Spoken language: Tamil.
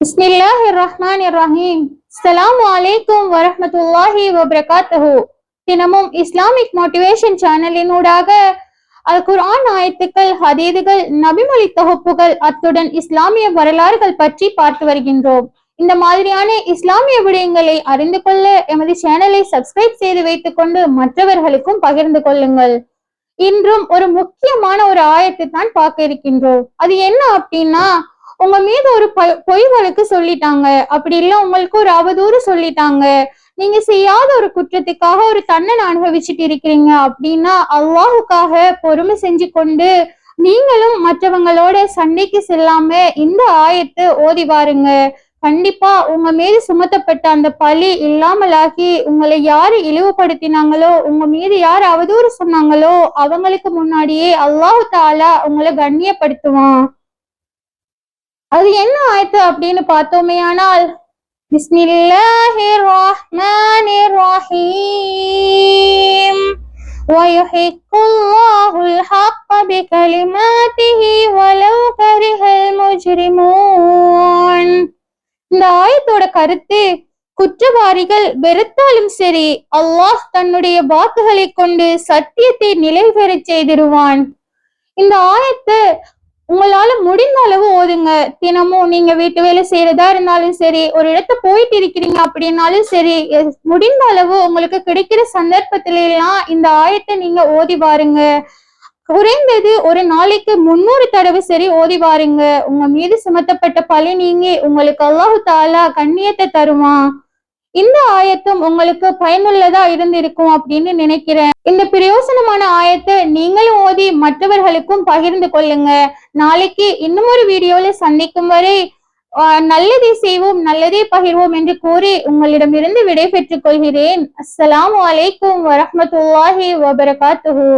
பிஸ்மில்லாஹிர்ரஹ்மானிர்ரஹீம். அஸ்ஸலாமு அலைக்கும் வரஹ்மத்துல்லாஹி வபரகாத்துஹு. தினமும் இஸ்லாமிக் மோட்டிவேஷன் சேனலினூடாக அல் குர்ஆன் ஆயத்துக்கள், ஹதீதுகள், நபிமொழி தொகுப்புகள், அத்துடன் இஸ்லாமிய வரலாறுகள் பற்றி பார்த்து வருகின்றோம். இந்த மாதிரியான இஸ்லாமிய விடயங்களை அறிந்து கொள்ள எமது சேனலை சப்ஸ்கிரைப் செய்து வைத்துக் கொண்டு மற்றவர்களுக்கும் பகிர்ந்து கொள்ளுங்கள். இன்றும் ஒரு முக்கியமான ஒரு ஆயத்தை தான் பார்க்க இருக்கின்றோம். அது என்ன அப்படின்னா, உங்க மீது ஒரு பொய் வழக்கு சொல்லிட்டாங்க, அப்படி இல்ல உங்களுக்கு ஒரு அவதூறு சொல்லிட்டாங்க, நீங்க செய்யாத ஒரு குற்றத்துக்காக ஒரு தண்டனை அனுபவிச்சுட்டு இருக்கிறீங்க அப்படின்னா அல்லாஹுக்காக பொறுமை செஞ்சு கொண்டு நீங்களும் மற்றவங்களோட சண்டைக்கு செல்லாம இந்த ஆயத்தை ஓதி பாருங்க. கண்டிப்பா உங்க மீது சுமத்தப்பட்ட அந்த பழி இல்லாமலாகி உங்களை யாரு இழிவுபடுத்தினாங்களோ, உங்க மீது யாரு அவதூறு சொன்னாங்களோ அவங்களுக்கு முன்னாடியே அல்லாஹு தாலா உங்களை கண்ணியப்படுத்துவான். அது என்ன ஆயத்து அப்படின்னு பார்த்தோமே ஆனால், பிஸ்மில்லாஹிர் ரஹ்மானிர் ரஹீம். வயுஹிக்குல்லாஹுல் ஹக்க பிகலிமாத்திஹி வலவ் கரிஹல் முஜ்ரிமூன். இந்த ஆயத்தோட கருத்து, குற்றவாளிகள் வெறுத்தாலும் சரி அல்லாஹ் தன்னுடைய வாக்குகளை கொண்டு சத்தியத்தை நிலைபெறச் செய்திருவான். இந்த ஆயத்தை உங்களால முடிந்த அளவு ஓதுங்க. தினமும் நீங்க வீட்டு வேலை செய்யறதா இருந்தாலும் சரி, ஒரு இடத்த போயிட்டு இருக்கிறீங்க அப்படின்னாலும் சரி, முடிந்த அளவு உங்களுக்கு கிடைக்கிற சந்தர்ப்பத்தில எல்லாம் இந்த ஆயத்தை நீங்க ஓதி பாருங்க. குறைந்தது ஒரு நாளைக்கு 300 தடவை சரி ஓதி பாருங்க. உங்க மீது சுமத்தப்பட்ட பழி நீங்கி உங்களுக்கு அல்லாஹு தாலா கண்ணியத்தை தருவான். இந்த ஆயத்தும் உங்களுக்கு பயனுள்ளதா இருந்திருக்கும் அப்படின்னு நினைக்கிறேன். இந்த பிரயோசனமான ஆயத்தை நீங்களும் ஓதி மற்றவர்களுக்கும் பகிர்ந்து கொள்ளுங்க. நாளைக்கு இன்னும் ஒரு வீடியோல சந்திக்கும் வரை நல்லதே செய்வோம், நல்லதே பகிர்வோம் என்று கூறி உங்களிடமிருந்து விடை பெற்றுக் கொள்கிறேன். அஸ்ஸலாமு அலைக்கும் வரஹ்மத்துல்லாஹி வபரகாத்துஹு.